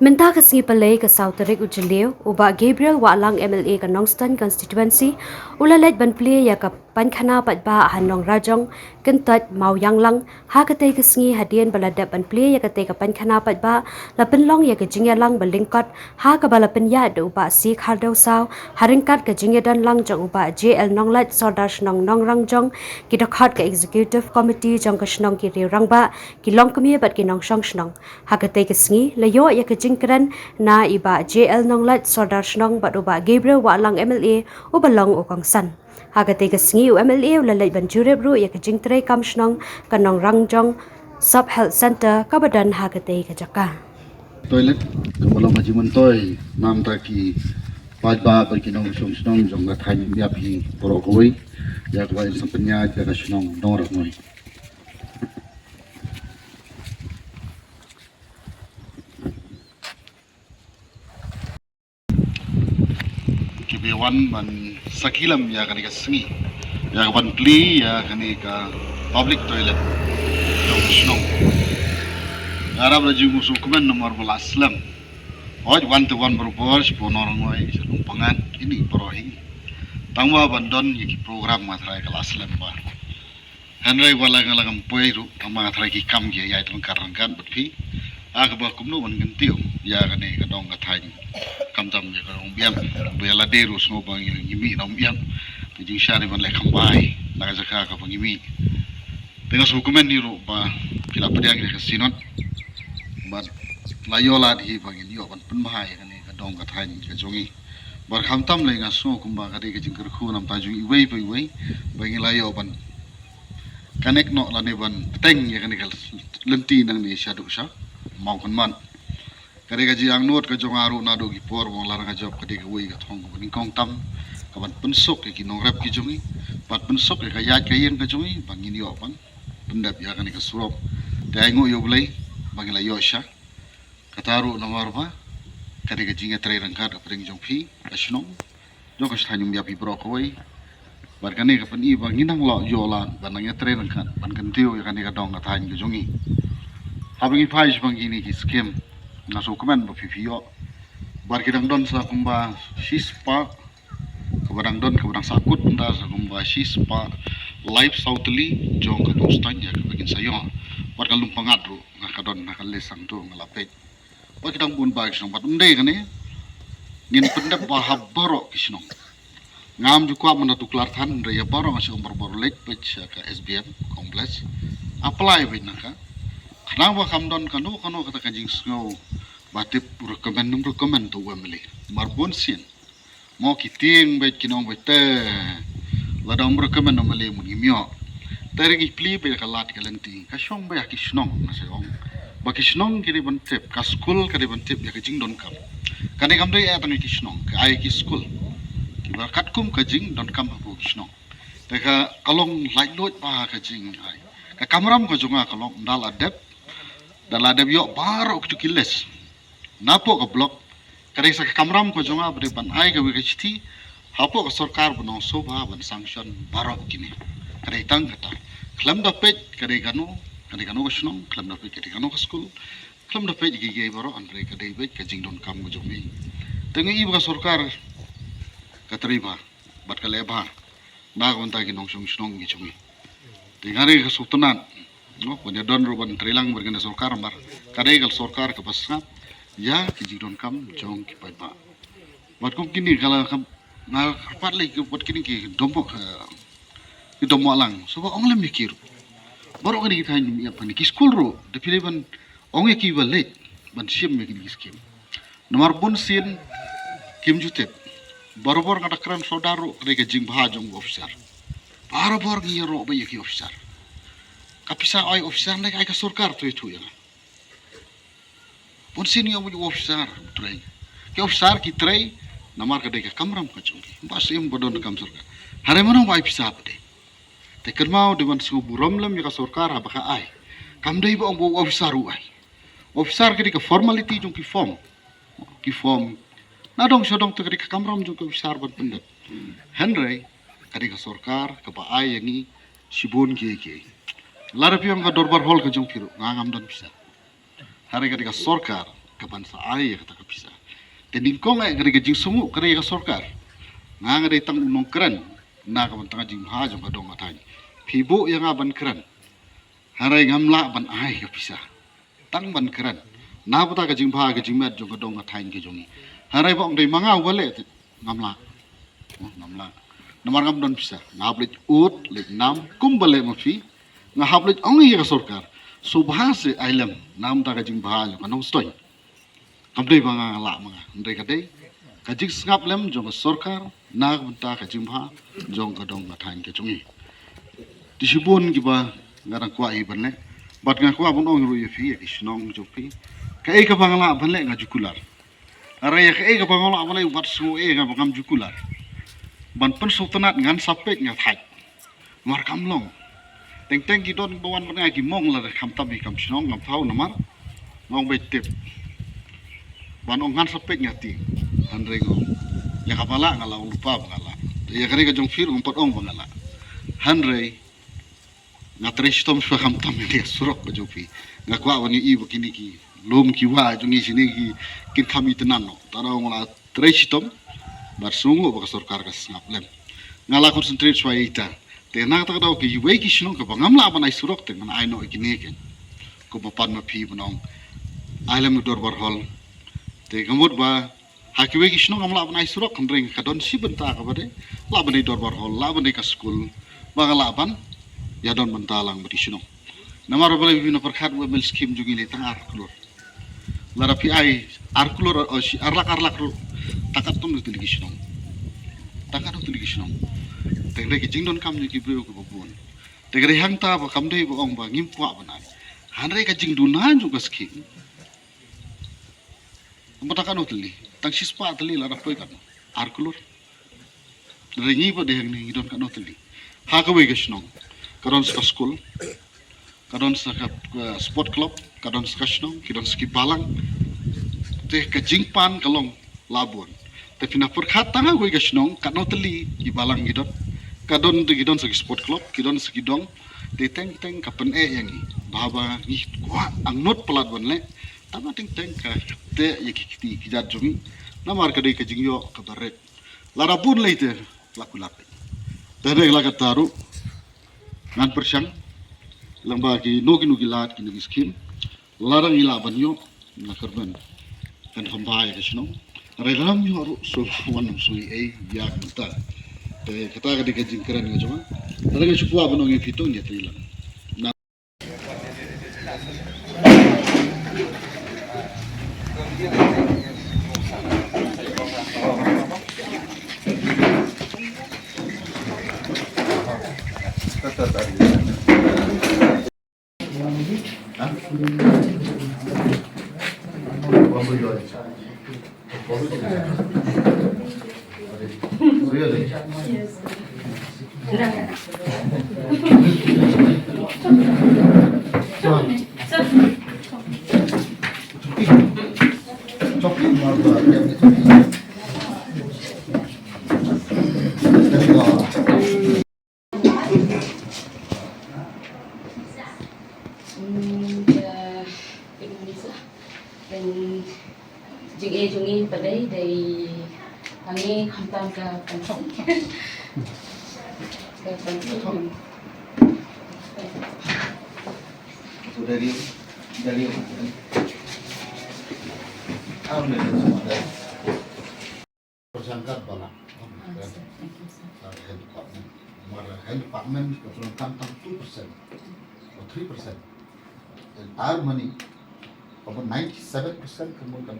Menta kasngi palay ka Sauterik Ujaliw, uba Gabriel Walang MLA ka Nongstan Constituency, ulalit banpli ya ka pankhana patba hanong rajong, kentat mauyang lang, ha katay kasngi hadian baladap banpli ya katay ka pankhana patba, lapinlong ya ka jingya lang balingkot, ha ka balapin ya da uba si khardaw saw, haringkat ka jingya dan lang jong uba JL Nonglat Sordash Nong Nongrang jong, kidakhat ka Executive Committee jong ka shnong ki rangba, kilong kami bat kinong shong shnong, ha katay kasngi, layo ya ka jingkran na iba JL Nonglat Sordar Shnong bat uba Gabriel Walang MLA o balong o kongsan. Hagate kasngi o MLA o lalay banjure bro ya kajingtray kam shnong kanong rangjong Sub Health Center kabadan hagate kajaka. Toilet kebalang haji mentoy nam taki pajba berkinong shnong jong gathai yapi porokoi ya kwai sampenya ya shnong nor noi. Kibewan ban sakilam ya kani ka sengi ya ban pli ya kani ka public toilet jong shnong Arab raju musuh komen nomor belaslam hoj one to one berpors ponorong wai selung pangan ini porohi tangwa bandon yaki program matrai kelas lemba Henry wala ngalang poiru ama matrai ki kam ge ya itong karangkan betpi agba kumnu wan gentiu ya kani kadong kathai kam tam ge kadong biam bela deru smo bang yimi nom biam jing syari ban le kambai naga jaka ka bang yimi dengan hukuman ni ro ba pila pediang ke sinot bat layola di bang ni ban penmahai kani kadong kathai ke jongi bar khamtam le nga so kumba kadi ke jingker khu nam taju iwei bang layo ban kanek no la ne ban teng ya kani kal lenti nang ni syadu sya mau kan man kadi ka jiang not ka jongaru na do gi por wong lar ka job kadi ka wei ka thong ko ni kong tam ka ban pensok ki nong rap ki jongi pat pensok ka yat ka yen ka jongi bang ni yo ban pendap ya kani ka surop dai ngo yo blai bang la yo sya kataru nomor ba kadi ka jinga trai rangkat ka pring jong phi asnong jong ka thanyum ya pi bro ko wei bar kani ka pan i bang nang lo yo la ban nang ya trai rangkat ban kan tiu ya kani ka dong ka thany ka jongi habang ipais bang ini ki skem na so komen ba fifio bar kidang don sa kumba sispa kabadang don kabadang sakut nda sa kumba sispa live southly jong ka dostan ya bagin sayo bar kalung pangadro nga kadon na kalesang to ngalapet bar kidang bun ba kisong bat unde kane ngin pendap ba habaro kisnong ngam jukwa mana tuklar than re ya baro nga sa bor lek pech ka SBM complex apply ba naka Kenapa kamdon kanu kata kajing snow batip recommend to wemeli marbon sin mo kiting bet kinong bete ladang recommend no mele mun imyo terigi pli be kalat kalenti kasyong ba kisnong na sayong ba kisnong kiri bantep ka school kiri bantep ya kajing don kam kani kamdai ya tangi kisnong ka ai ki school kibar katkum kajing don kam habu kisnong teka kalong light load ba kajing ai ka kamram ko junga kalong dal adep dala ada biok baru tu kiles napo ka blok kare sa kamram ko jonga bre ban ai ka wikiti hapo ka sarkar bano soba ban sanction baru kini kare tang kata klam da pet kare kanu ko snong klam da pet kare kanu ka school klam da pet gi baru andre kare bet ka jingdon kam ko jongi tengi ibu ka sarkar ka triba bat ka leba na ko ta ginong snong gi jongi tingari ka sultanan no punya don ruban trilang berganda sorkar mar kadai kal sorkar ke pasat ya kiji don kam jong ki pa bat kum kini kala kam na pat le ki bat kini ki dombo lang so ba ong lem mikir baru kini kita ni apa ni ki school ro de pile ban ong ki balet ban sim me ki skim nomor bun sin kim jutep baru kata kran saudaro kare ke jing bha jong officer baru ki ro ba ki officer kapisa ay officer na ay ka sarkar to itu ya pun sini yang officer tray ke officer ki tray namar ka deka kamram ka chungi bas im bodon kam sarkar hare mano ba pisa pade te kermau de ban su buramlam ya ka sarkar ha baka ay kam dei ba ang officer uai officer ka deka formality jung ki form na dong sodong to ka deka kamram jung ki officer ban pendat henry ka deka sarkar ka ba ay yangi sibon ki larapi ang ka dorbar hall ka jong kiro ngangam don bisa hari ketika sorkar kapan sa ay kata kapisa tending kong ay gari gajing sumu kari ka sorkar nga nga day tang unong kran na kapan tanga jing ha jong kadong atay pibo yang aban kran haray ngamla ban ay kapisa tang ban kran na puta gajing bha gajing mat jong kadong atay ke jongi haray bong day mga wale ngamla ngamla namar ngam don pisa ngablet ut lek nam kumbale mafi ngahaplet ongi ka sorkar subhase ailam nam ta gajing bha jong kanong stoy kamdei mga la mga ndai kadai kajik sngap lem jong sorkar na bunta kajing bha jong kadong athain ke chungi disibun giba ngarang kwa i banle bat nga kwa bon ong ru yefi isnong jopi kai ka bangla banle nga jukular ara ya kai ka bangla banle bat su nga bangam jukular ban pen sultanat ngan sapek nga thai mar kamlong teng teng ki don bawan ban ki mong la kham tabi kam snong ngam thau namar ngong betip ban ong ngan sapek ngati handrengo ya kapala ngala lupa bangala ya kare ka jong fir umpot ong bangala handre nga trestom shwa kham tam dia surok ka jopi nga kwa wani i bakini ki lom ki wa jongi sini ki kin khami tenan no tarong la trestom bar sungu ba sorkar ka snap lem ngala concentrate shwa ita te na ta daw ki we ki shino ka bangam la banai surok te man ai no ikini ken ko papan ma phi banong ailam dor bar hol te gamut ba hakiwe ki shino ngamla banai surok kandring ka don si benta ka bade la banai dor bar hol la banai ka school ba la ban ya don mentalang bati shino namar bale bibino perkhat we mel scheme jugi le tang ar klor lara pi ai ar klor o si arlak takat tum tu ligi shino takat tu ligi shino te re ki jingdon kam ni ki bro ko bon te re hang ta ba kam dei ba ong ba ngim pwa banai han re ka jingdunan juga scheme Matakan utli, tang sispa utli lara poi kan, arkulur. Rengi pa dehang ni don kan utli. Hakawe gesnong, karon sa school, karon sa sport club, karon sa kasnong, karon sa kibalang. Teh kajingpan kalong labuan. Tapi na perkhat tanga we gesnong kan utli kibalang gidon. Kadon tu gidon sa sport club, gidon sa gidong. Teh teng kapan yangi. Bahaba ni kuat ang not pelat banle. Tama ting ka te ye kiti kijat jungi namar kadai ka jingyo ka barret lara pun leite laku lape tere la ka taru ngan persyang lamba ki no lat ki nugi skim lara ila banyo na karban kan hambay ka sino re lam yo ru so wanam sui e ya mata te kata ka dikaj jingkran nga joma tere ka chupwa banong e fitong ya trila Really? Yes. Jungi padai dari kami hantam ke kampung. Ke kampung. So dari persangkat bala health department from kantang 2% or 3%. Entire money, about 97% kemudian